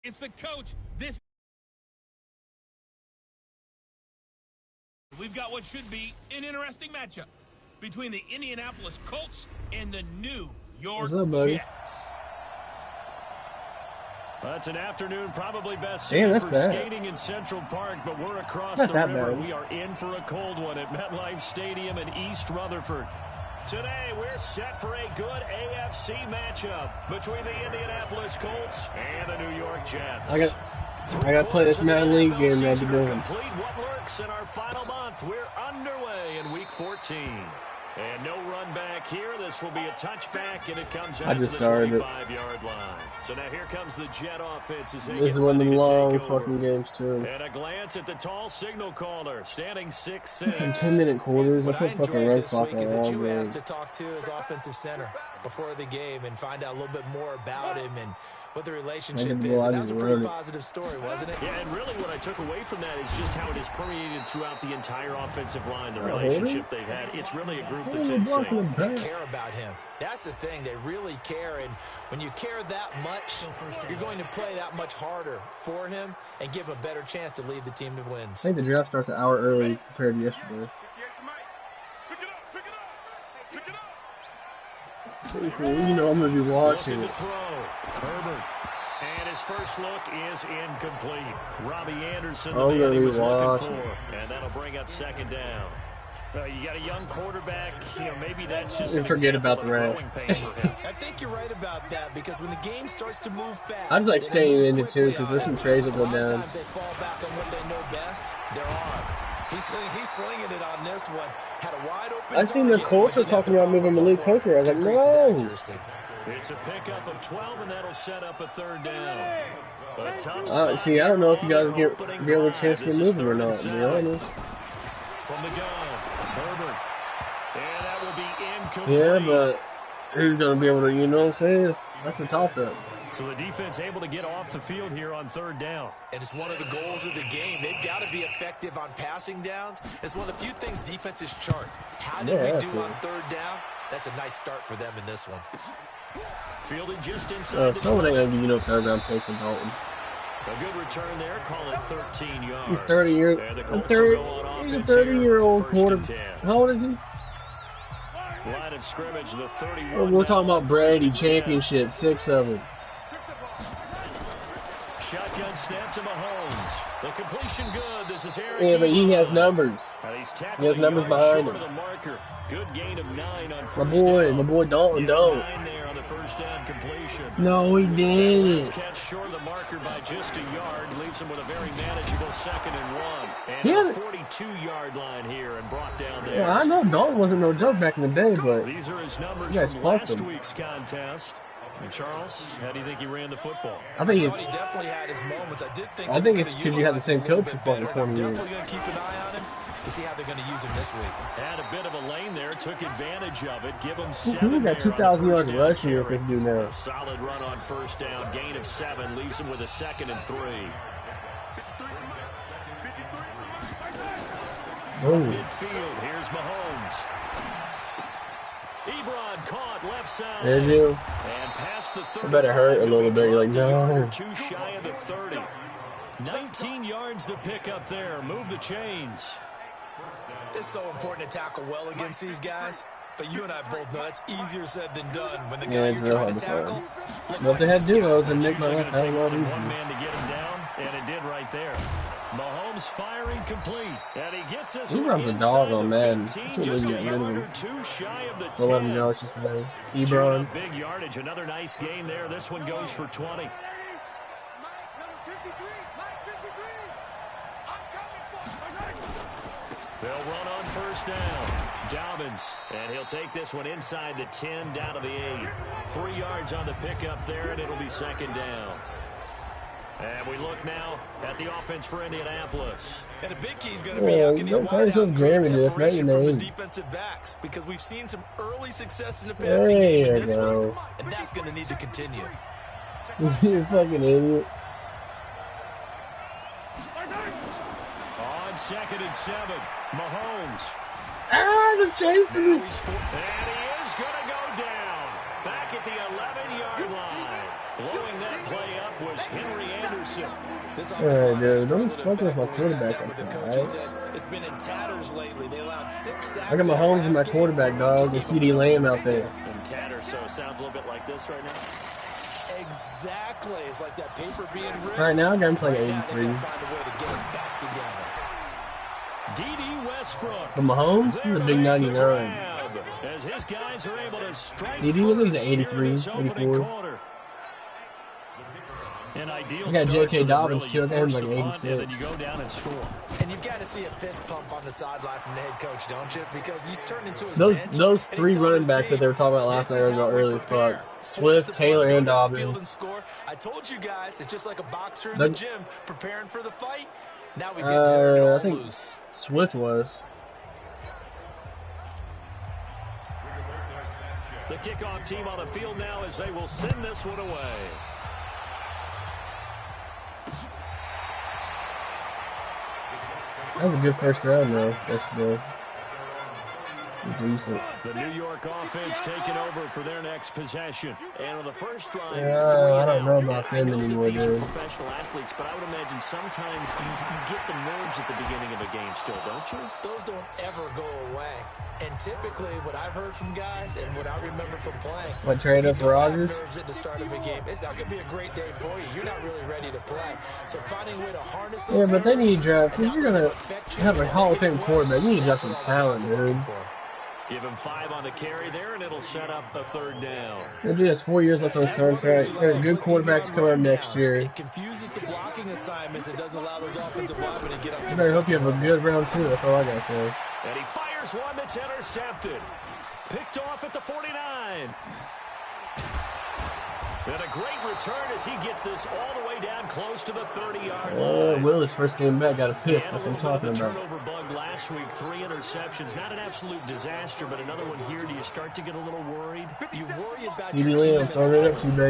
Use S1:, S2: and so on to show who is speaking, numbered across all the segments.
S1: It's the coach. We've got what should be an interesting matchup between the Indianapolis Colts and the New York Jets.
S2: That's an afternoon probably best suited for skating in Central Park, but we're across the river. We are in for a cold one at MetLife Stadium in East Rutherford. Today, we're set for a good AFC matchup between the Indianapolis Colts and the New York Jets.
S3: I got to play this Madden League game now.
S2: Complete what lurks in our final month. We're underway in Week 14. And no run back here. This will be a touchback, and it comes out to the 25-yard line. So now here comes the Jet offense as they
S3: get ready to take over. Games too.
S2: And a glance at the tall signal caller, standing 6'6".
S3: 10-minute quarters.
S4: What I enjoyed this week is that you asked to talk to his offensive center before the game and find out a little bit more about him and what the relationship is. And that was a pretty positive story, wasn't it?
S2: Yeah, and really what I took away from that is just how it is permeated throughout the entire offensive line, the relationship they've had. It's really a group that's in sync.
S4: They care about him. That's the thing. They really care. And when you care that much, you're going to play that much harder for him and give him a better chance to lead the team to wins.
S3: I think the draft starts an hour early compared to yesterday. You know I'm going to be watching it.
S2: Herbert. And his first look is incomplete. Robbie Anderson,
S3: the man he
S2: was looking for. And that'll bring up second down. You got a young quarterback. You know, maybe that's just
S3: forget about the rest.
S4: I think you're right about that because when the game starts to move fast,
S3: I'd like staying in it too because there's some trades that go down.
S4: Sometimes they fall back on what they know best. There are. He's slinging it on this one. Had a wide open.
S3: I think the Colts are talking about moving Malik Hooker. I was like, no.
S2: It's a pickup of 12, and that'll set up a third down.
S3: See, I don't know if you guys get a chance to move him or not, to be honest.
S2: From the gun, Herbert. And that will be incomplete.
S3: Yeah, but who's going to be able to, you know what I'm saying? That's a toss-up.
S2: So the defense able to get off the field here on third down.
S4: And it's one of the goals of the game. They've got to be effective on passing downs. It's one of the few things defenses chart. How did we do on third down? That's a nice start for them in this one.
S2: Fielded just inside.
S3: Someone ain't going to give you no third round pick from Dalton.
S2: A good return there, call it 13 yards.
S3: He's 30 years. He's a 30-year-old quarterback. How old is he?
S2: Line of scrimmage, the 31.
S3: We're talking about Brady championship, 6 of them.
S2: Shotgun snap to Mahomes. The completion good. This is Harry.
S3: Yeah, but he has numbers. He has numbers behind him.
S2: Good gain of 9 on first
S3: my boy Dalton don't.
S2: 9 there on the first down completion.
S3: No, he didn't.
S2: Catch short of the marker by just a yard, leaves him with a very manageable 2nd and 1. And a 42-yard line here and brought down there.
S3: Yeah, I know Dalton wasn't no joke back in the day, but
S2: these are his numbers from last week's contest. And Charles, how do you think he ran the football?
S4: I thought he definitely had his moments. I think
S3: it's because you have the same coach for fucking 20 years.
S4: Definitely going to keep an eye on him to see how they're going to use him this week.
S2: Had a bit of a lane there, took advantage of it. Give him 7.
S3: He got 2,000 yards rushing here for do now.
S2: Solid run on first down, gain of 7, leaves him with a 2nd and 3. From midfield, here's Mahomes. Ebron caught left side.
S3: Did you?
S2: And past the 30.
S3: I bet it hurt a little bit. You're like, no.
S2: Too shy of the 30. 19 yards to pick up there. Move the chains.
S4: It's so important to tackle well against these guys. But you and I both know that's easier said than done. When the guy you're trying to tackle.
S3: Well, if they had duos, then make my life a lot easier.
S2: One man to get him down, and it did right there. Mahomes firing complete, and he gets us.
S3: He runs a dog on man.
S2: Just a yard or 2 shy of the 10.
S3: 11 yards today. Ebron.
S2: Big yardage, another nice gain there. This one goes for 20. They'll run on first down. Dobbins, and he'll take this one inside the 10, down to the 8. 3 yards on the pickup there, and it'll be 2nd down. And we look now at the offense for Indianapolis.
S4: And a big key is going to be how can these wideouts create separation from the defensive backs, because we've seen some early success in the passing game in this one, and that's going to need to continue.
S3: You fucking idiot.
S2: On 2nd and 7, Mahomes.
S3: They're chasing me.
S2: And he is going to go down. Back at the 11-yard line. Blowing that play up was Henry Anderson.
S3: Alright, dude, don't fuck with my quarterback like that, alright?
S4: It's been in tatters lately. They allowed 6 sacks.
S3: I got my Mahomes and my quarterback, dog. It's CD Lamb out there.
S2: And tatters, so it sounds a little bit like this right now.
S4: Exactly. It's like that paper being ripped.
S3: Alright, now I got him playing 83.
S2: D.D. Westbrook.
S3: For Mahomes, he's a big 99.
S2: As his guys are able to strike
S3: D.D. was an 83, 84.
S2: An ideal
S3: I got J.K. Dobbins
S2: really
S3: too. I got him like 86.
S2: And then you go down and score.
S4: And you've got to see a fist pump on the sideline from the head coach, don't you? Because he's turned into his
S3: those three running backs that they were talking about last night are early as fuck. Swift, Taylor, and Dobbins.
S4: I told you guys, it's just like a boxer in the gym preparing for the fight. Now we get
S3: I think loose. Swift was.
S2: The kickoff team on the field now as they will send this one away.
S3: That was a good first round, though. Yesterday. Decent.
S2: The New York offense taking over for their next possession. And on the first drive,
S3: I don't know about them anymore, dude.
S2: Professional athletes, but I would imagine sometimes you get the nerves at the beginning of a game still, don't you?
S4: Those don't ever go away. And typically, what I've heard from guys and what I remember from playing,
S3: what, trade up for Rodgers?
S4: Nerves at the start of a game. It's not going to be a great day for you. You're not really ready to play. So finding a way to harness those.
S3: Yeah, but they need to draft. If you're gonna have a Hall of Fame quarterback, you need to have some talent, dude.
S2: Give him 5 on the carry there, and it'll set up the third down.
S3: He has 4 years left on his contract. There's a good quarterback to come out next year.
S4: It confuses the blocking assignments. It doesn't allow those offensive linemen to get up to
S3: I better hope you have a good round 2. That's all I got to say.
S2: And he fires one that's intercepted. Picked off at the 49. And a great return as he gets this all the way down close to the 30-yard line.
S3: Willis, first game back, got a pick. That's what I'm talking about.
S2: Turnover bug last week, 3 interceptions. Not an absolute disaster, but another one here. Do you start to get a little worried?
S4: You worry about your team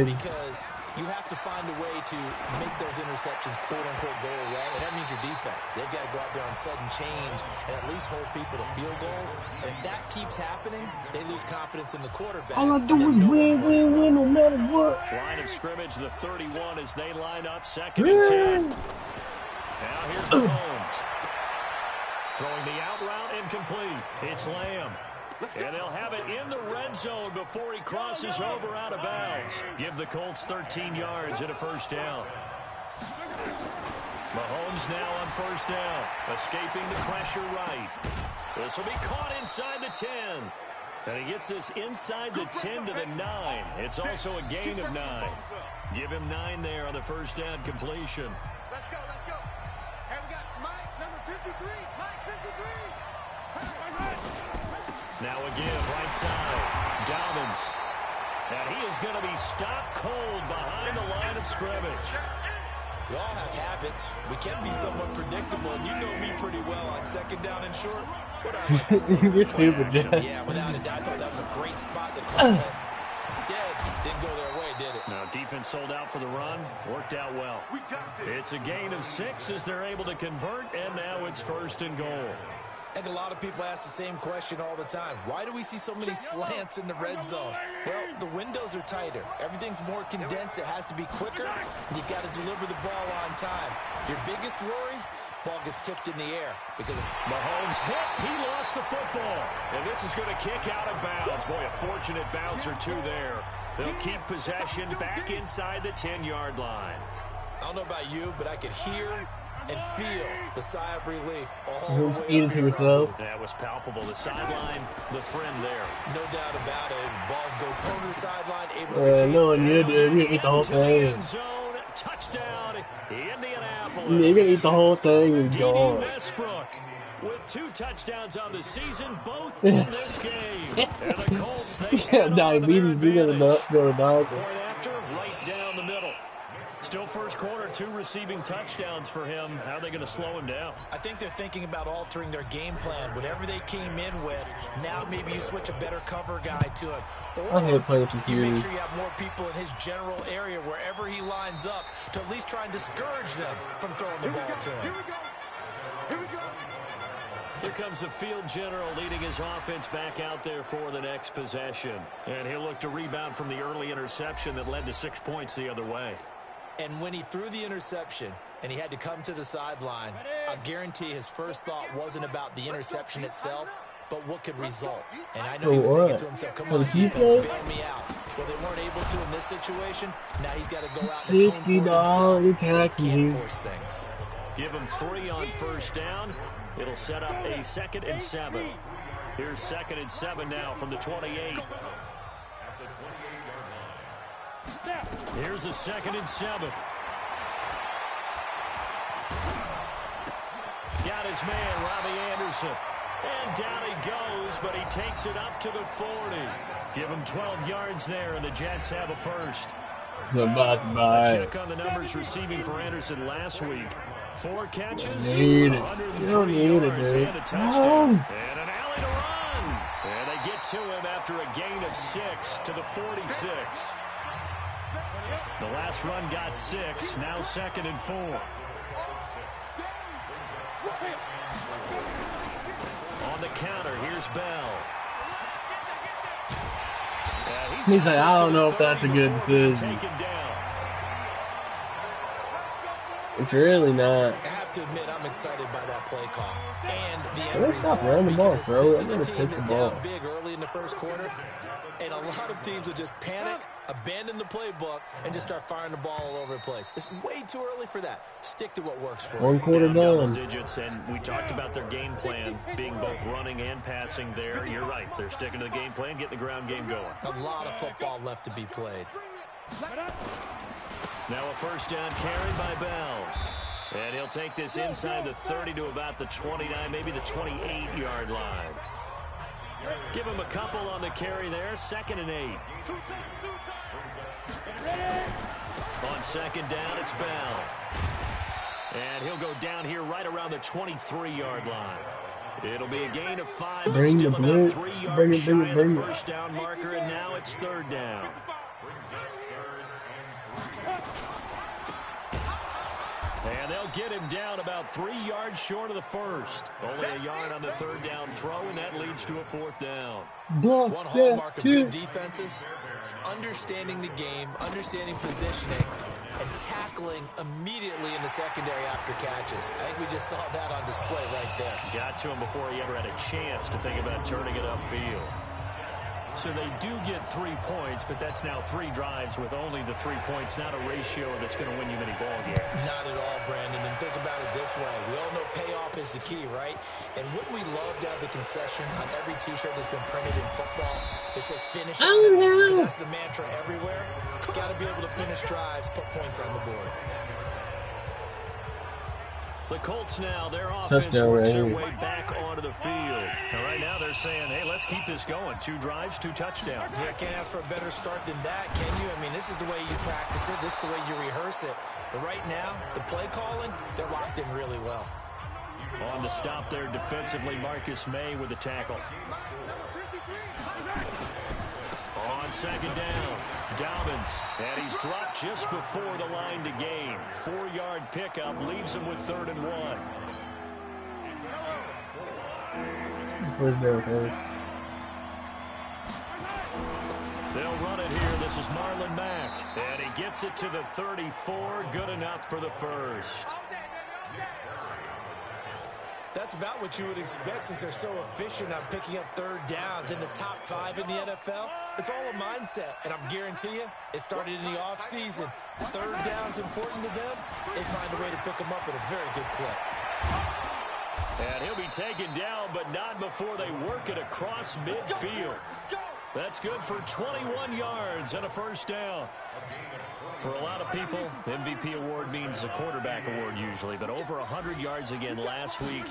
S3: because
S4: you have to find a way to make those interceptions, quote-unquote, go away, and that means your defense. They've got to go out there on sudden change and at least hold people to field goals. And if that keeps happening, they lose confidence in the quarterback.
S3: All I do is win, no matter what.
S2: Line of scrimmage, the 31 as they line up, 2nd and 10. Now here's Mahomes. Throwing the out route incomplete. It's Lamb. And they'll have it in the red zone before he crosses over out of bounds. Give the Colts 13 yards and a first down. Mahomes now on first down. Escaping the pressure right. This will be caught inside the 10. And he gets this inside the 10 to the 9. It's also a gain of 9. Give him 9 there on the first down completion.
S5: Let's go, let's go. And we got Mike, number 53. Mike, 53.
S2: Now a give, right side. Dobbins. And he is going to be stopped cold behind the line of scrimmage.
S4: We all have habits. We can be somewhat predictable. And you know me pretty well on 2nd down and short. What I like to see.
S3: You're stupid, Jeff.
S4: Yeah, without a doubt. I thought that was a great spot to call it. Instead, didn't go their way, did it?
S2: Now, defense sold out for the run. Worked out well. It's a gain of 6 as they're able to convert, and now it's 1st and goal.
S4: I think a lot of people ask the same question all the time. Why do we see so many slants in the red zone? Well, the windows are tighter. Everything's more condensed. It has to be quicker, and you've got to deliver the ball on time. Your biggest worry? Ball gets tipped in the air because
S2: Mahomes hit. He lost the football. And this is going to kick out of bounds. Boy, a fortunate bounce or two there. They'll keep possession back inside the 10-yard line.
S4: I don't know about you, but I could hear and feel the sigh of relief all the way
S3: eating to yourself.
S2: That was palpable. The sideline, the friend there.
S4: No doubt about it. Ball goes over the sideline, able to retain.
S3: Knowing you, dude, you eat the whole thing.
S2: Zone, touchdown, Indianapolis.
S3: Yeah, you're gonna eat the whole thing and go on.
S2: Westbrook with 2 touchdowns on the season, both in this game. And the Colts, they
S3: diabetes, be gonna go to dog.
S2: Point after, right down the middle. Still first quarter, 2 receiving touchdowns for him. How are they going to slow him down?
S4: I think they're thinking about altering their game plan. Whatever they came in with, now maybe you switch a better cover guy to him. Or
S3: I hate playing with
S4: you make
S3: confused.
S4: sure you have more people in his general area wherever he lines up to at least try and discourage them from throwing the ball to him.
S5: Here we go.
S2: Here comes the field general leading his offense back out there for the next possession. And he'll look to rebound from the early interception that led to 6 points the other way.
S4: And when he threw the interception and he had to come to the sideline, I guarantee his first thought wasn't about the interception itself, but what could result. And I know he was thinking to himself, come on, defense, bail me out. Well, they weren't able to in this situation. Now he's got to go out and atone for himself. He can't force things.
S2: Give him 3 on first down. It'll set up a 2nd and 7. Here's 2nd and 7 now from the 28. Here's a 2nd and 7. Got his man, Robbie Anderson. And down he goes, but he takes it up to the 40. Give him 12 yards there, and the Jets have a first.
S3: A
S2: check on the numbers receiving for Anderson last week. 4 catches,
S3: you
S2: 103
S3: don't need
S2: yards,
S3: it,
S2: and a touchdown. And an alley to run. And they get to him after a gain of 6 to the 46. The last run got 6, now 2nd and 4. On the counter, here's Bell.
S3: He's like, I don't know if that's a good decision. It's really not.
S4: I have to admit, I'm excited by that play call. And the end result.
S3: Stop running the ball, bro.
S4: This is a team that's down big early in the first quarter. And a lot of teams will just panic, abandon the playbook, and just start firing the ball all over the place. It's way too early for that. Stick to what works for you.
S3: 1 quarter done.
S2: Digits, and we talked about their game plan being both running and passing there. You're right. They're sticking to the game plan, getting the ground game going.
S4: A lot of football left to be played.
S2: Now a first down carry by Bell. And he'll take this inside the 30 to about the 29, maybe the 28-yard line. Give him a couple on the carry there. 2nd and 8. On 2nd down, it's Bell. And he'll go down here right around the 23-yard line. It'll be a gain of 5.
S3: Bring the blitz.
S2: 3 yards shy of the first down marker, and now it's 3rd down. And they'll get him down about 3 yards short of the first. Only a yard on the 3rd down throw, and that leads to a 4th down.
S4: One hallmark of good defenses is understanding the game, understanding positioning, and tackling immediately in the secondary after catches. I think we just saw that on display right there.
S2: Got to him before he ever had a chance to think about turning it upfield. So they do get 3 points, but that's now 3 drives with only the 3 points, not a ratio that's going to win you many ball games.
S4: Not at all, Brandon. And think about it this way. We all know payoff is the key, right? And wouldn't we love to have the concession on every T-shirt that's been printed in football? It says finish on it, because that's the mantra everywhere. Got to be able to finish drives, put points on the board.
S2: The Colts now, their offense works their way back onto the field. And right now they're saying, hey, let's keep this going. 2 drives, 2 touchdowns.
S4: Yeah, can't ask for a better start than that, can you? I mean, this is the way you practice it. This is the way you rehearse it. But right now, the play calling, they're locked in really well.
S2: On the stop there defensively, Marcus May with the tackle. On 2nd down, Dobbins, and he's dropped just before the line to gain. 4-yard pickup leaves him with 3rd and 1. They'll run it here. This is Marlon Mack, and he gets it to the 34. Good enough for the first.
S4: That's about what you would expect since they're so efficient on picking up 3rd downs in the top 5 in the NFL. It's all a mindset, and I'm guarantee you it started in the offseason. 3rd down's important to them. They find a way to pick them up at a very good clip.
S2: And he'll be taken down, but not before they work it across midfield. That's good for 21 yards and a first down. For a lot of people, MVP award means a quarterback award usually, but over 100 yards again last week.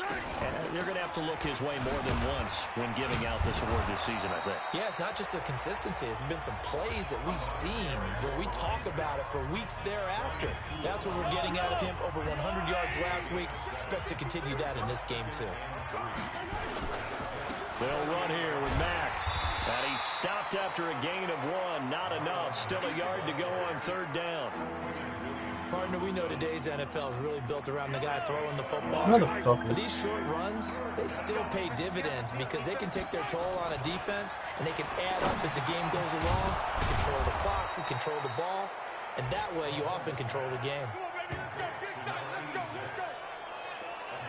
S2: They're going to have to look his way more than once when giving out this award this season, I think.
S4: Yeah, it's not just the consistency. It's been some plays that we've seen where we talk about it for weeks thereafter. That's what we're getting out of him. Over 100 yards last week. Expects to continue that in this game, too.
S2: They'll run here with Mack. And he stopped after a gain of 1. Not enough. Still a yard to go on 3rd down.
S4: Partner, we know today's NFL is really built around the guy throwing the football. But these short runs, they still pay dividends because they can take their toll on a defense, and they can add up as the game goes along. You control the clock, you control the ball, and that way you often control the game.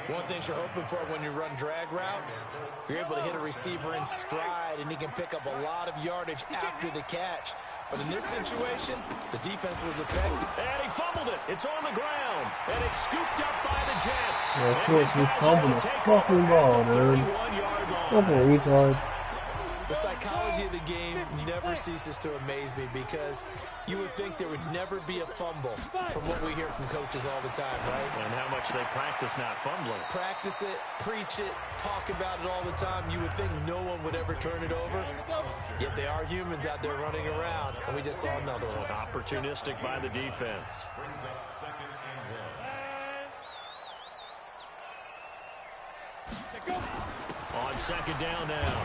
S4: One thing you're hoping for when you run drag routes, you're able to hit a receiver in stride, and he can pick up a lot of yardage after the catch. But in this situation, the defense was effective.
S2: And he fumbled it. It's on the ground. And it's scooped up by the Jets.
S3: Yeah, of course, he fumbled the fucking ball, dude. Fucking retard.
S4: The psychology of the game never ceases to amaze me because you would think there would never be a fumble from what we hear from coaches all the time, right?
S2: And how much they practice not fumbling.
S4: Practice it, preach it, talk about it all the time. You would think no one would ever turn it over. Yet they are humans out there running around, and we just saw another one.
S2: Opportunistic by the defense. On second down now,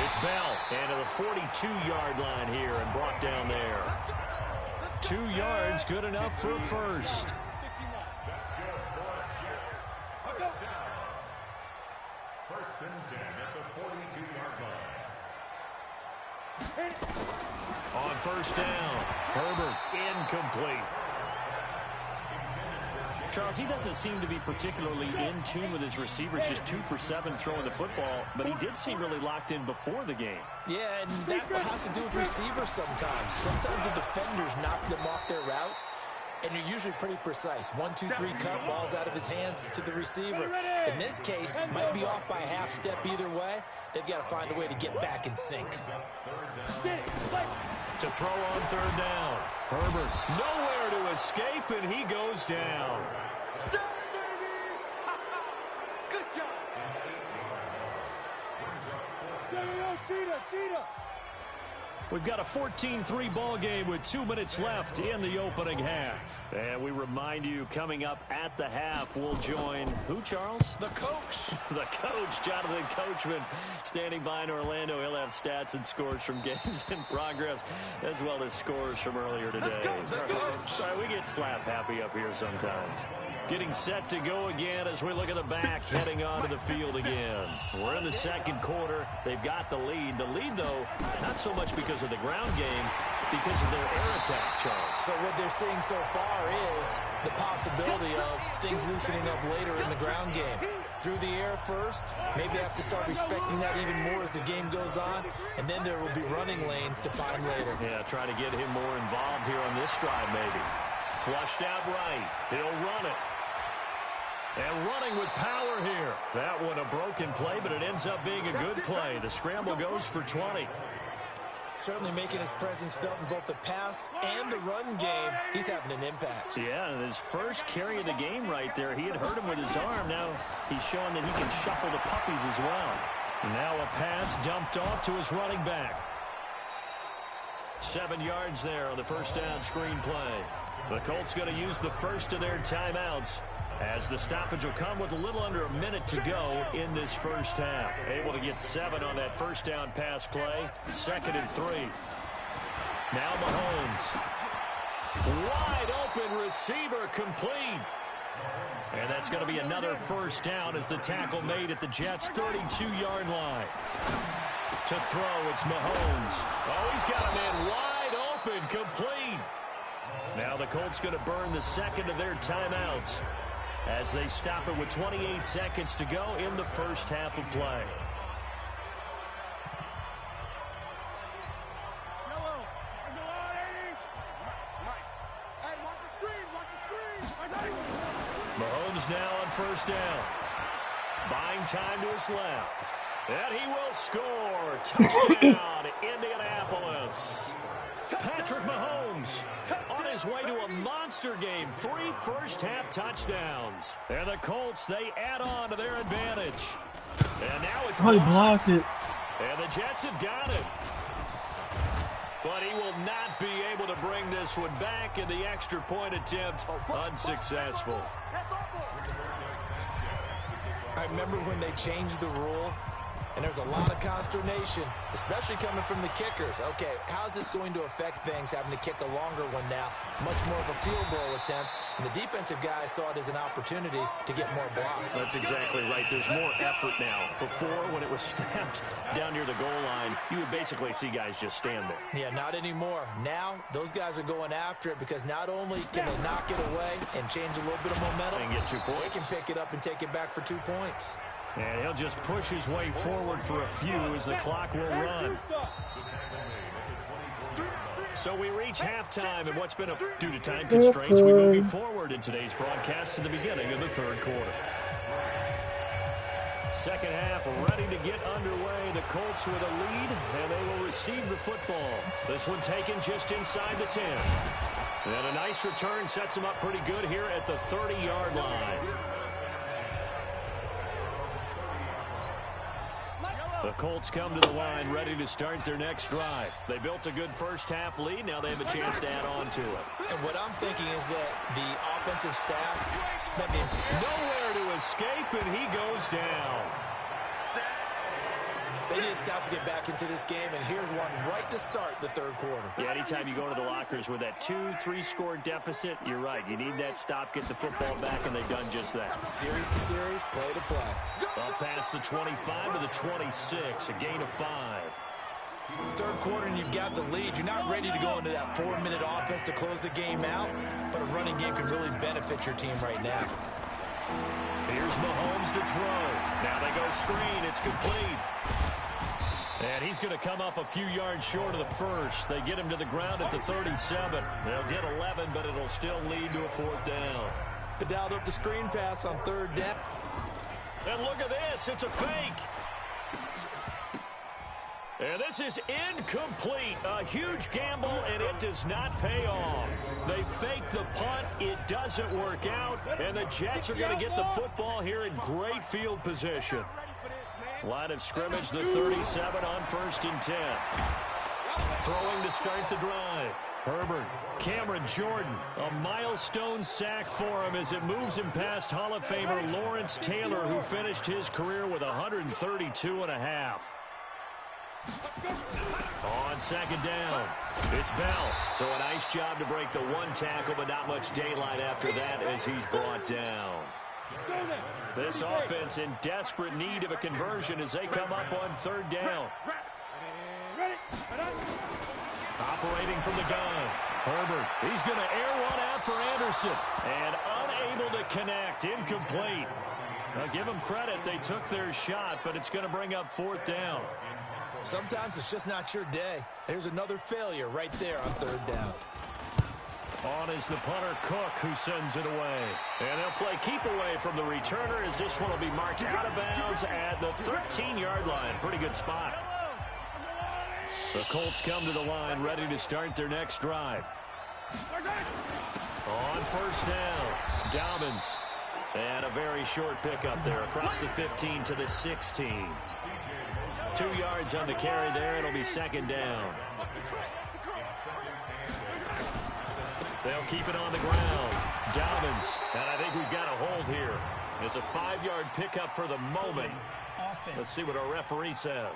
S2: it's Bell, and to the 42-yard line here and brought down there. 2 yards, good enough for a first.
S6: First and 10 at the 42-yard line.
S2: On first down, Herbert incomplete. Charles, he doesn't seem to be particularly in tune with his receivers, just 2 for 7 throwing the football, but he did seem really locked in before the game.
S4: Yeah, and that has to do with receivers sometimes. Sometimes the defenders knock them off their routes, and you're usually pretty precise. 1, 2, 3 cut, balls out of his hands to the receiver. In this case, might be off by a half step either way. They've got to find a way to get back in sync.
S2: To throw on third down. Herbert nowhere to escape, and he goes down.
S5: Good job. Cheetah.
S2: We've got a 14-3 ball game with 2 minutes left in the opening half. And we remind you, coming up at the half, we'll join who, Charles?
S4: The coach.
S2: The coach, Jonathan Coachman, standing by in Orlando. He'll have stats and scores from games in progress, as well as scores from earlier today. Sorry, we get slap happy up here sometimes. Getting set to go again as we look at the back, heading onto the field again. We're in the second quarter. They've got the lead. The lead, though, not so much because of the ground game, because of their air attack, Charles.
S4: So what they're seeing so far is the possibility of things loosening up later in the ground game. Through the air first, maybe have to start respecting that even more as the game goes on, and then there will be running lanes to find later.
S2: Yeah, try to get him more involved here on this drive, maybe. Flushed out right. He'll run it. And running with power here. That one a broken play, but it ends up being a good play. The scramble goes for 20.
S4: Certainly making his presence felt in both the pass and the run game. He's having an impact.
S2: Yeah, and his first carry of the game right there, he had hurt him with his arm. Now he's showing that he can shuffle the puppies as well. Now a pass dumped off to his running back. 7 yards there on the first down screen play. The Colts going to use the first of their timeouts, as the stoppage will come with a little under a minute to go in this first half. Able to get 7 on that first down pass play. 2nd and 3. Now Mahomes. Wide open receiver complete. And that's going to be another first down as the tackle made at the Jets' 32-yard line. To throw, it's Mahomes. Oh, he's got a man wide open, complete. Now the Colts going to burn the second of their timeouts as they stop it with 28 seconds to go in the first half of play. Mahomes now on first down. Buying time to his left. And he will score. Touchdown, Indianapolis. Patrick Mahomes on his way to a monster game. 3 first-half touchdowns. And the Colts, they add on to their advantage. And now it's
S3: blocked it.
S2: And the Jets have got it. But he will not be able to bring this one back, in the extra point attempt unsuccessful.
S4: I remember when they changed the rule And there's a lot of consternation, especially coming from the kickers. Okay, how's this going to affect things, having to kick a longer one now? Much more of a field goal attempt. And the defensive guys saw it as an opportunity to get more blocks.
S2: That's exactly right. There's more effort now. Before, when it was snapped down near the goal line, you would basically see guys just stand there.
S4: Yeah, not anymore. Now, those guys are going after it because not only can they knock it away and change a little bit of momentum,
S2: and get 2 points.
S4: they can pick it up and take it back for 2 points.
S2: And he'll just push his way forward for a few as the clock will run. So we reach halftime, and what's been due to time constraints, we move you forward in today's broadcast to the beginning of the third quarter. Second half ready to get underway. The Colts with a lead, and they will receive the football. This one taken just inside the 10. And a nice return sets them up pretty good here at the 30-yard line. The Colts come to the line ready to start their next drive. They built a good first-half lead. Now they have a chance to add on to it.
S4: And what I'm thinking is that the offensive staff spent the entire...
S2: Nowhere to escape, and he goes down.
S4: They need stops to get back into this game, and here's one right to start the third quarter.
S2: Yeah, anytime you go to the lockers with that 2-3 score deficit, you're right. You need that stop, get the football back, and they've done just that.
S4: Series to series, play to play.
S2: Up past the 25 to the 26, a gain of 5.
S4: Third quarter, and you've got the lead. You're not ready to go into that 4-minute offense to close the game out, but a running game can really benefit your team right now.
S2: Here's Mahomes to throw. Now they go screen. It's complete. And he's going to come up a few yards short of the first. They get him to the ground at the 37. They'll get 11, but it'll still lead to a 4th down.
S4: They dialed up the screen pass on 3rd down.
S2: And look at this. It's a fake. And this is incomplete. A huge gamble, and it does not pay off. They fake the punt. It doesn't work out. And the Jets are going to get the football here in great field position. Line of scrimmage, the 37 on 1st and 10. Throwing to start the drive. Herbert, Cameron Jordan, a milestone sack for him as it moves him past Hall of Famer Lawrence Taylor, who finished his career with 132.5. On 2nd down, it's Bell. So a nice job to break the 1 tackle, but not much daylight after that as he's brought down. This offense in desperate need of a conversion as they come up on 3rd down. Operating from the gun. Herbert, he's going to air one out for Anderson. And unable to connect, incomplete. Now give them credit, they took their shot, but it's going to bring up 4th down.
S4: Sometimes it's just not your day. There's another failure right there on 3rd down.
S2: On is the punter Cook, who sends it away. And they'll play keep away from the returner as this one will be marked out of bounds at the 13-yard line. Pretty good spot. The Colts come to the line ready to start their next drive. On 1st down, Dobbins. And a very short pickup there across the 15 to the 16. 2 yards on the carry there. It'll be 2nd down. They'll keep it on the ground. Dobbins. And I think we've got a hold here. It's a 5-yard pickup for the moment. Let's see what our referee says.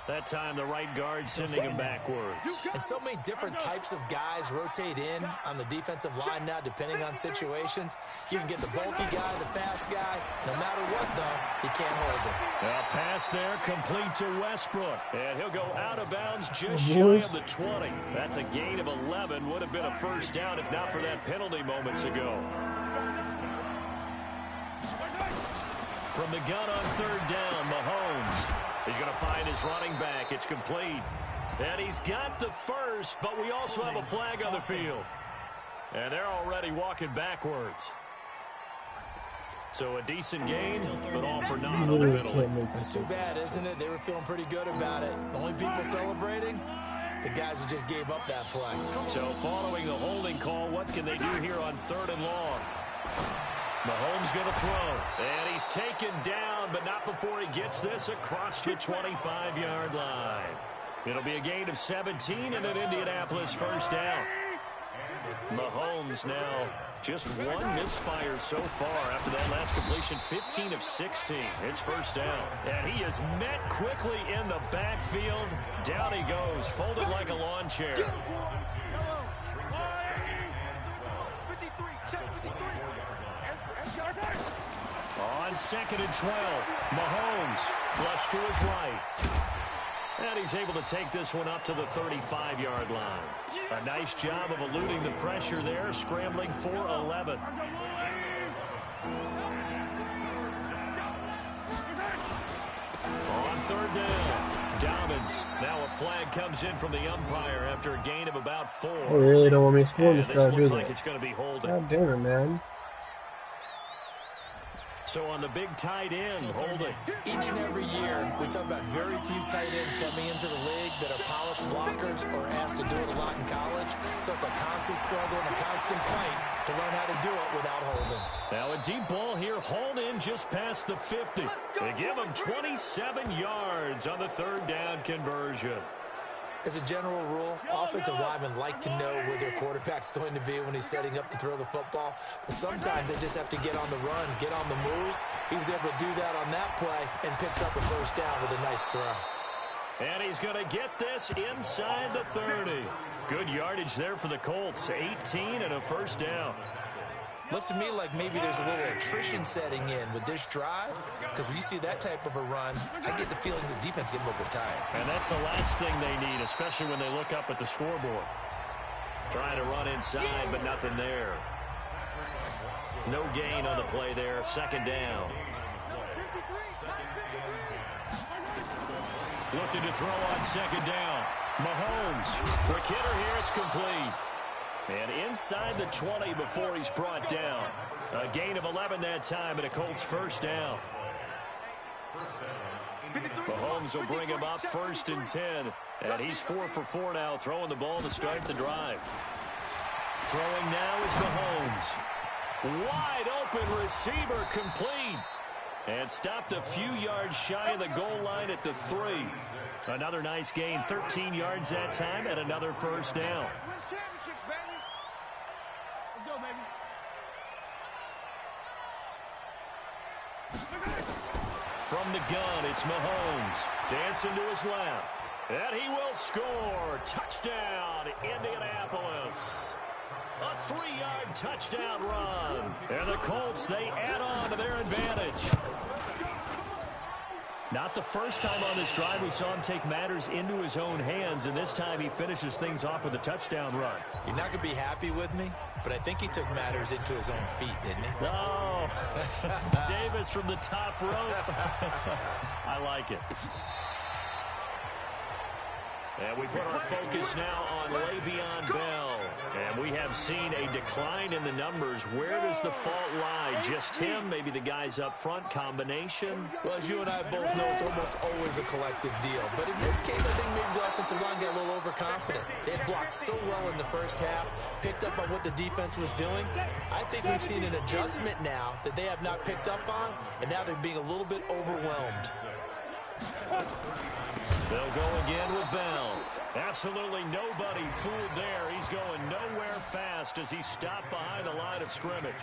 S2: That time the right guard sending him backwards.
S4: And so many different types of guys rotate in on the defensive line now, depending on situations. You can get the bulky guy, the fast guy. No matter what, though, he can't hold it.
S2: A pass there complete to Westbrook. And he'll go out of bounds just shy of the 20. That's a gain of 11. Would have been a 1st down if not for that penalty moments ago. From the gun on 3rd down, Mahomes. He's going to find his running back. It's complete. And he's got the first, but we also have a flag on the field. And they're already walking backwards. So a decent gain, but all for naught on the penalty.
S4: It's too bad, isn't it? They were feeling pretty good about it. The only people celebrating, the guys who just gave up that play.
S2: So following the holding call, what can they do here on 3rd and long? Mahomes going to throw, and he's taken down, but not before he gets this across the 25-yard line. It'll be a gain of 17 and an Indianapolis 1st down. Mahomes now Just one misfire so far after that last completion, 15 of 16. It's first down. And he is met quickly in the backfield. Down he goes, folded like a lawn chair.
S5: 53, check 53.
S2: On 2nd and 12, Mahomes flush to his right. And he's able to take this one up to the 35-yard line. A nice job of eluding the pressure there, scrambling for 11. On 3rd down, Dobbins. Now a flag comes in from the umpire after a gain of about 4.
S3: They really don't want me to score this drive, do
S2: looks
S3: they?
S2: like it's going to be holding.
S3: God damn it, man.
S2: So on the big tight end, holding.
S4: Each and every year, we talk about very few tight ends coming into the league that are polished blockers or asked to do it a lot in college. So it's a constant struggle and a constant fight to learn how to do it without holding.
S2: Now a deep ball here, hauled in just past the 50. They give him 27 yards on the 3rd down conversion.
S4: As a general rule, offensive linemen like to know where their quarterback's going to be when he's setting up to throw the football. But sometimes they just have to get on the run, get on the move. He was able to do that on that play and picks up a first down with a nice throw.
S2: And he's going to get this inside the 30. Good yardage there for the Colts. 18 and a first down.
S4: Looks to me like maybe there's a little attrition setting in with this drive, because when you see that type of a run, I get the feeling the defense getting a little bit tired.
S2: And that's the last thing they need, especially when they look up at the scoreboard. Trying to run inside, but nothing there. No gain on the play there. 2nd down. Looking to throw on 2nd down. Mahomes. Quick hitter here. It's complete. And inside the 20 before he's brought down. A gain of 11 that time and a Colts first down. Mahomes will bring him up 1st and 10. And he's 4 for 4 now, throwing the ball to start the drive. Throwing now is Mahomes. Wide open receiver, complete. And stopped a few yards shy of the goal line at the 3. Another nice gain, 13 yards that time, and another first down. From the gun, it's Mahomes. Dancing to his left. And he will score. Touchdown, Indianapolis. A 3-yard touchdown run. And the Colts, they add on to their advantage. Not the first time on this drive we saw him take matters into his own hands, and this time he finishes things off with a touchdown run.
S4: You're not going to be happy with me, but I think he took matters into his own feet, didn't he?
S2: Oh, Davis from the top rope. I like it. And we put our focus now on Le'Veon Bell. And we have seen a decline in the numbers. Where does the fault lie? Just him? Maybe the guys up front? Combination?
S4: Well, as you and I both know, it's almost always a collective deal. But in this case, I think maybe the offensive line got a little overconfident. They had blocked so well in the first half, picked up on what the defense was doing. I think we've seen an adjustment now that they have not picked up on, and now they're being a little bit overwhelmed.
S2: They'll go again with Bell. Absolutely nobody fooled there. He's going nowhere fast as he stopped behind the line of scrimmage.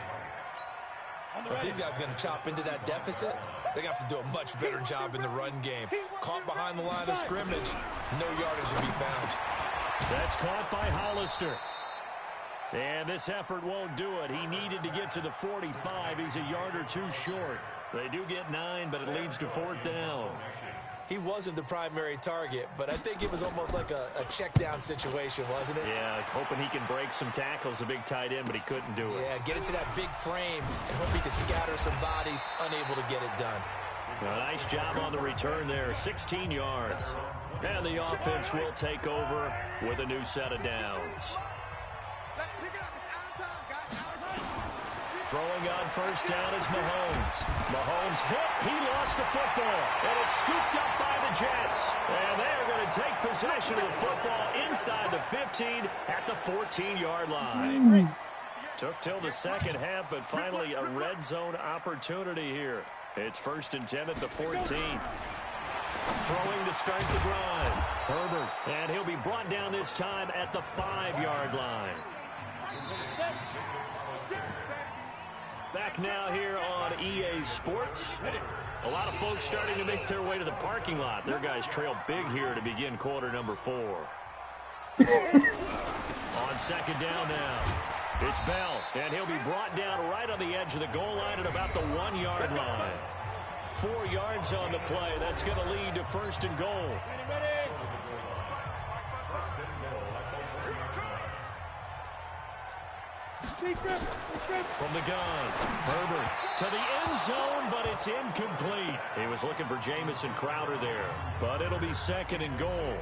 S4: If these guys are going to chop into that deficit, they got to do a much better job in the run game. Caught behind the line of scrimmage, no yardage to be found.
S2: That's caught by Hollister. And this effort won't do it. He needed to get to the 45. He's a yard or two short. They do get 9, but it leads to 4th down.
S4: He wasn't the primary target, but I think it was almost like a check down situation, wasn't it?
S2: Yeah, hoping he can break some tackles, a big tight end, but he couldn't do it.
S4: Yeah, get into that big frame and hope he could scatter some bodies, unable to get it done.
S2: A nice job on the return there, 16 yards. And the offense will take over with a new set of downs.
S5: Let's pick it up. It's out of time, guys. Out of time.
S2: Throwing on first down is Mahomes. Mahomes hit. He lost the football. And it's scooped up by the Jets. And they are going to take possession of the football inside the 15 at the 14-yard line. Took till the second half, but finally a red zone opportunity here. It's 1st and 10 at the 14. Throwing to start the drive. Herbert. And he'll be brought down this time at the 5-yard line. Back now here on EA Sports. A lot of folks starting to make their way to the parking lot. Their guys trail big here to begin quarter number 4. On second down now, it's Bell, and he'll be brought down right on the edge of the goal line at about the 1-yard line. 4 yards on the play. That's going to lead to first and goal. From the gun, Herbert to the end zone, but it's incomplete. He was looking for Jamison Crowder there, but it'll be second and goal.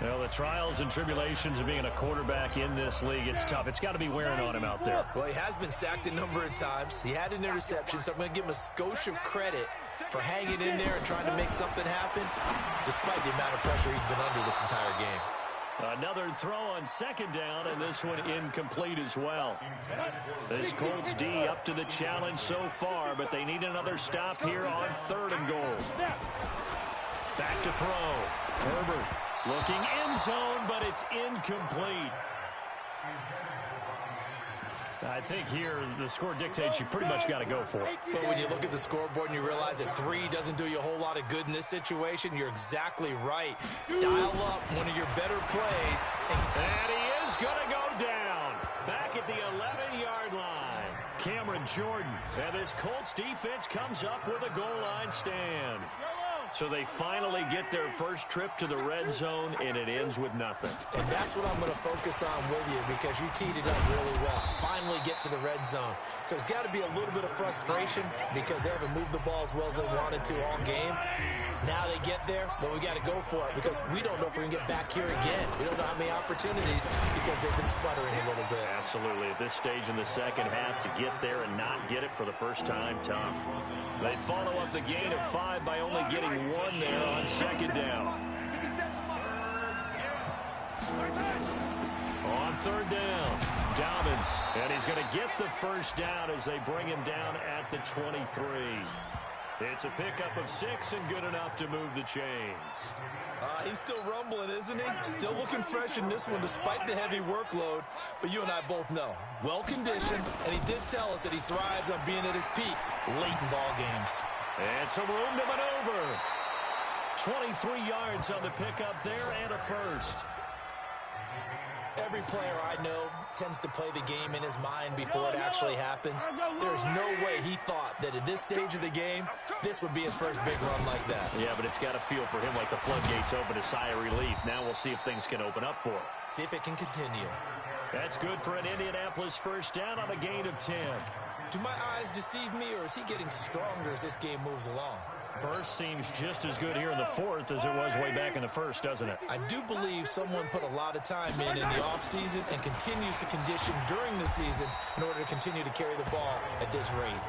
S2: Well, the trials and tribulations of being a quarterback in this league, it's tough. It's got to be wearing on him out there.
S4: Well, he has been sacked a number of times. He had an interception, so I'm going to give him a skosh of credit for hanging in there and trying to make something happen, despite the amount of pressure he's been under this entire game.
S2: Another throw on second down, and this one incomplete as well. This Colts D up to the challenge so far, but they need another stop here on third and goal. Back to throw. Herbert looking end zone, but it's incomplete. I think here the score dictates you pretty much got to go for it.
S4: But when you look at the scoreboard and you realize that 3 doesn't do you a whole lot of good in this situation, you're exactly right. Dial up one of your better plays.
S2: And he is going to go down. Back at the 11-yard line. Cameron Jordan. And this Colts defense comes up with a goal line stand. So they finally get their first trip to the red zone, and it ends with nothing.
S4: And that's what I'm going to focus on with you, because you teed it up really well. Finally get to the red zone. So there's got to be a little bit of frustration because they haven't moved the ball as well as they wanted to all game. Now they get there, but we got to go for it because we don't know if we can get back here again. We don't know how many opportunities because they've been sputtering a little bit.
S2: Absolutely. At this stage in the second half, to get there and not get it for the first time, tough. They follow up the gain of 5 by only getting 1 there on second down. On third down, Dobbins, and he's going to get the first down as they bring him down at the 23. It's a pickup of 6 and good enough to move the chains.
S4: He's still rumbling, isn't he? Still looking fresh in this one despite the heavy workload. But you and I both know, well-conditioned, and he did tell us that he thrives on being at his peak late in ball games.
S2: And some room to maneuver. 23 yards on the pickup there and a first.
S4: Every player I know tends to play the game in his mind before it actually happens. There's no way he thought that at this stage of the game, this would be his first big run like that.
S2: Yeah, but it's got to feel for him like the floodgates open, a sigh of relief. Now we'll see if things can open up for him.
S4: See if it can continue.
S2: That's good for an Indianapolis first down on a gain of 10.
S4: Do my eyes deceive me, or is he getting stronger as this game moves along?
S2: Burst seems just as good here in the fourth as it was way back in the first, doesn't it?
S4: I do believe someone put a lot of time in the offseason and continues to condition during the season in order to continue to carry the ball at this rate.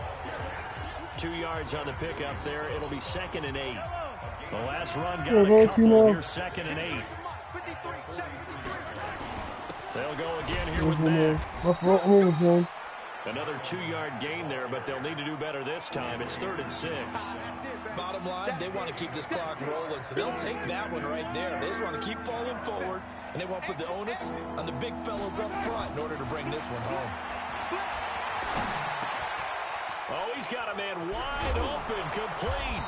S2: 2 yards on the pickup there. It'll be second and 8. The last run got a couple here, second and 8. They'll go again here with Mack. Another 2-yard gain there, but they'll need to do better this time. It's third and 6.
S4: Bottom line, they want to keep this clock rolling, so they'll take that one right there. They just want to keep falling forward, and they won't put the onus on the big fellas up front in order to bring this one home.
S2: Oh, he's got a man wide open, complete.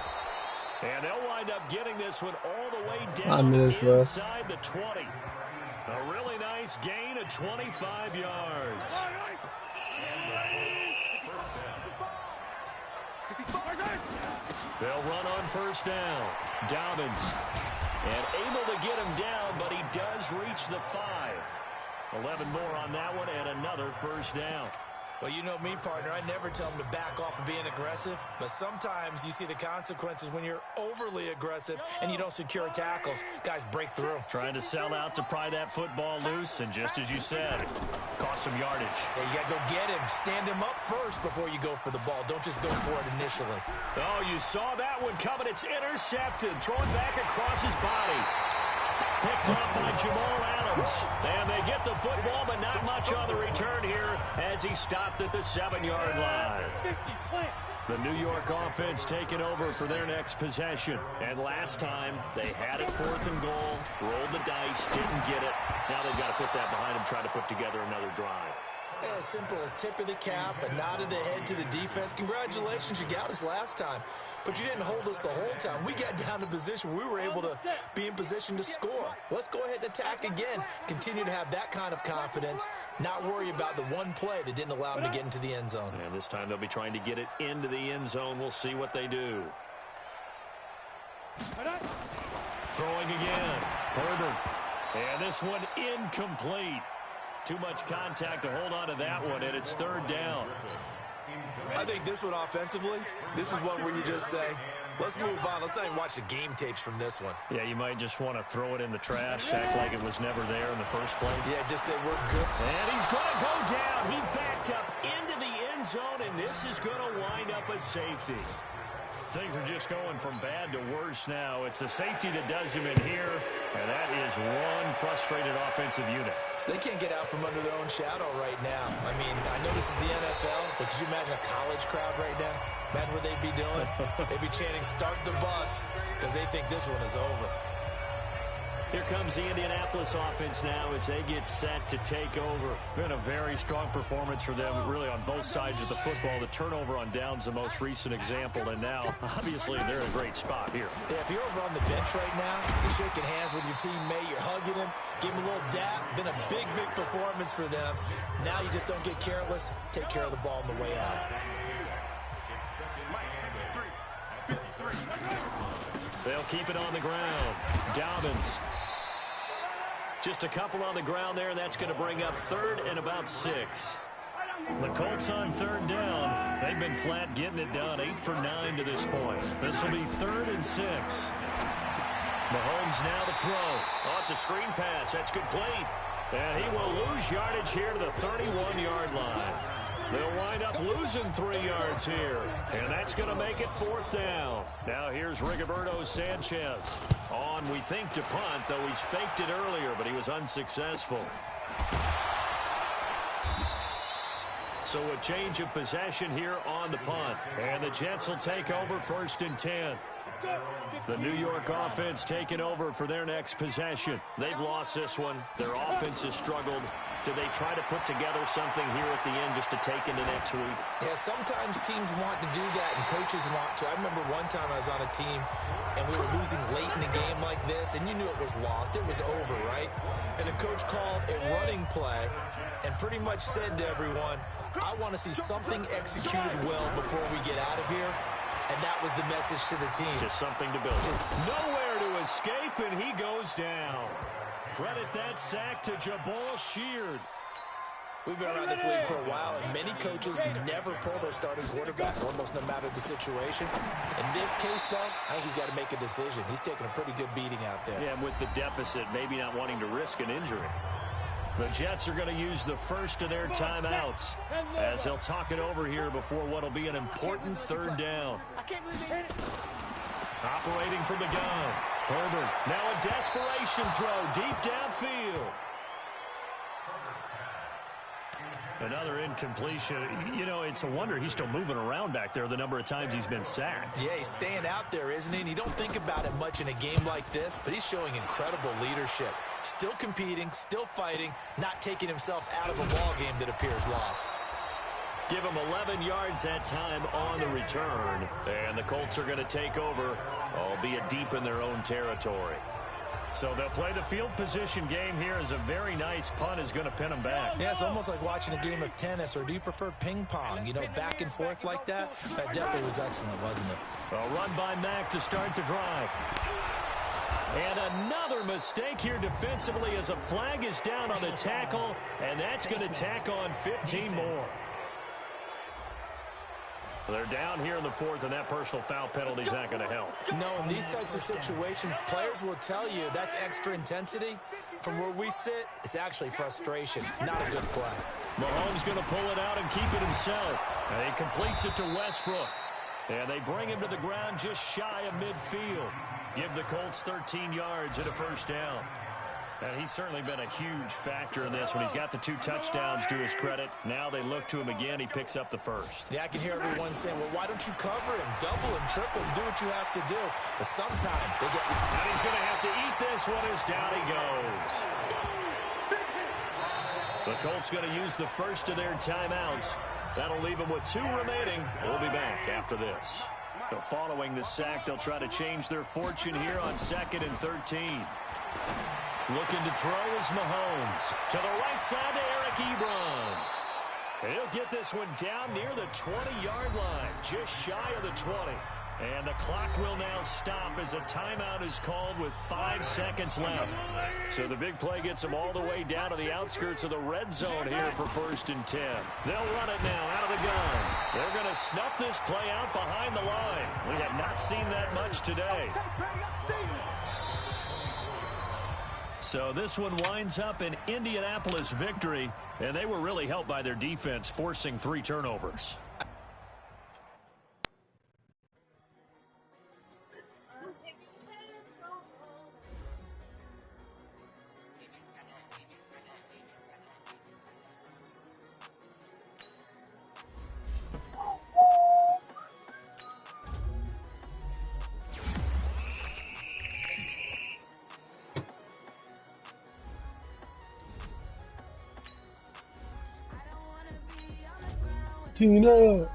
S2: And they'll wind up getting this one all the way down inside the 20. A really nice gain of 25 yards. They'll run on first down. Dobbins. And able to get him down, but he does reach the 5. 11 more on that one and another first down.
S4: Well, you know me, partner. I never tell them to back off of being aggressive, but sometimes you see the consequences when you're overly aggressive and you don't secure tackles. Guys break through.
S2: Trying to sell out to pry that football loose, and just as you said, cost some yardage.
S4: Yeah, you got to go get him. Stand him up first before you go for the ball. Don't just go for it initially.
S2: Oh, you saw that one coming. It's intercepted. Thrown back across his body. Picked up by Jamal Adams. And they get the football, but not much on the return here as he stopped at the 7-yard line. The New York offense taking over for their next possession. And last time, they had it 4th and goal, rolled the dice, didn't get it. Now they've got to put that behind them, try to put together another drive.
S4: Yeah, a simple tip of the cap, a nod of the head to the defense. Congratulations, you got us last time. But you didn't hold us the whole time. We got down to position. We were able to be in position to score. Let's go ahead and attack again. Continue to have that kind of confidence. Not worry about the one play that didn't allow them to get into the end zone.
S2: And this time they'll be trying to get it into the end zone. We'll see what they do. Throwing again. Herbert. And this one incomplete. Too much contact to hold on to that one, and it's third down.
S4: I think this one offensively, this is one where you just say, let's move on. Let's not even watch the game tapes from this one.
S2: Yeah, you might just want to throw it in the trash, act like it was never there in the first place.
S4: Yeah, just say we're good.
S2: And he's going to go down. He backed up into the end zone, and this is going to wind up a safety. Things are just going from bad to worse now. It's a safety that does him in here, and that is one frustrated offensive unit.
S4: They can't get out from under their own shadow right now. I mean, I know this is the NFL, but could you imagine a college crowd right now? Imagine what they'd be doing. They'd be chanting, start the bus, because they think this one is over.
S2: Here comes the Indianapolis offense now as they get set to take over. Been a very strong performance for them, really, on both sides of the football. The turnover on downs, the most recent example, and now, obviously, they're in a great spot here.
S4: Yeah, if you're over on the bench right now, you're shaking hands with your teammate, you're hugging him, give him a little dap. Been a big, big performance for them. Now you just don't get careless. Take care of the ball on the way out.
S2: They'll keep it on the ground. Dobbins. Just a couple on the ground there, and that's going to bring up third and about 6. The Colts on third down. They've been flat getting it done, 8 for 9 to this point. This will be 3rd and 6. Mahomes now to throw. Oh, it's a screen pass. That's complete. And he will lose yardage here to the 31-yard line. They'll wind up losing 3 yards here. And that's going to make it 4th down. Now here's Rigoberto Sanchez. On, we think, to punt, though he's faked it earlier, but he was unsuccessful. So a change of possession here on the punt. And the Jets will take over 1st and 10. The New York offense taking over for their next possession. They've lost this one. Their offense has struggled. Do they try to put together something here at the end just to take into next week?
S4: Yeah, sometimes teams want to do that and coaches want to. I remember one time I was on a team and we were losing late in a game like this, and you knew it was lost. It was over, right? And the coach called a running play and pretty much said to everyone, I want to see something executed well before we get out of here. And that was the message to the team.
S2: Just something to build. Just nowhere to escape, and he goes down. Credit that sack to Jabal Sheard.
S4: We've been around this league for a while, and many coaches never pull their starting quarterback, almost no matter the situation. In this case, though, I think he's got to make a decision. He's taking a pretty good beating out there.
S2: Yeah, and with the deficit, maybe not wanting to risk an injury. The Jets are going to use the first of their timeouts as they'll talk it over here before what will be an important 3rd down. Operating from the gun. Herbert, now a desperation throw deep downfield. Another incompletion. You know, it's a wonder he's still moving around back there the number of times he's been sacked.
S4: Yeah, he's staying out there, isn't he? And you don't think about it much in a game like this, but he's showing incredible leadership. Still competing, still fighting, not taking himself out of a ball game that appears lost.
S2: Give him 11 yards that time on the return. And the Colts are going to take over, albeit deep in their own territory. So they'll play the field position game here as a very nice punt is going to pin them back.
S4: Yeah, it's almost like watching a game of tennis, or do you prefer ping pong? You know, back and forth like that? That definitely was excellent, wasn't it?
S2: A run by Mack to start the drive. And another mistake here defensively as a flag is down on the tackle, and that's going to tack on 15 more. They're down here in the 4th, and that personal foul penalty is not going to help.
S4: No, in these types of situations, players will tell you that's extra intensity. From where we sit, it's actually frustration, not a good play.
S2: Mahomes going to pull it out and keep it himself. And he completes it to Westbrook. And they bring him to the ground just shy of midfield. Give the Colts 13 yards and a 1st down. And he's certainly been a huge factor in this when he's got the 2 touchdowns to his credit. Now they look to him again. He picks up the 1st.
S4: Yeah, I can hear everyone saying, well, why don't you cover him, double him, triple him, do what you have to do. But sometimes they get...
S2: And he's going to have to eat this one as down he goes. The Colts going to use the first of their timeouts. That'll leave them with 2 remaining. We'll be back after this. So following the sack, they'll try to change their fortune here on 2nd and 13. Looking to throw is Mahomes. To the right side to Eric Ebron. He'll get this one down near the 20-yard line, just shy of the 20. And the clock will now stop as a timeout is called with 5 seconds left. So the big play gets them all the way down to the outskirts of the red zone here for 1st and 10. They'll run it now out of the gun. They're going to snuff this play out behind the line. We have not seen that much today. So this one winds up an Indianapolis victory, and they were really helped by their defense, forcing 3 turnovers.
S3: Tina!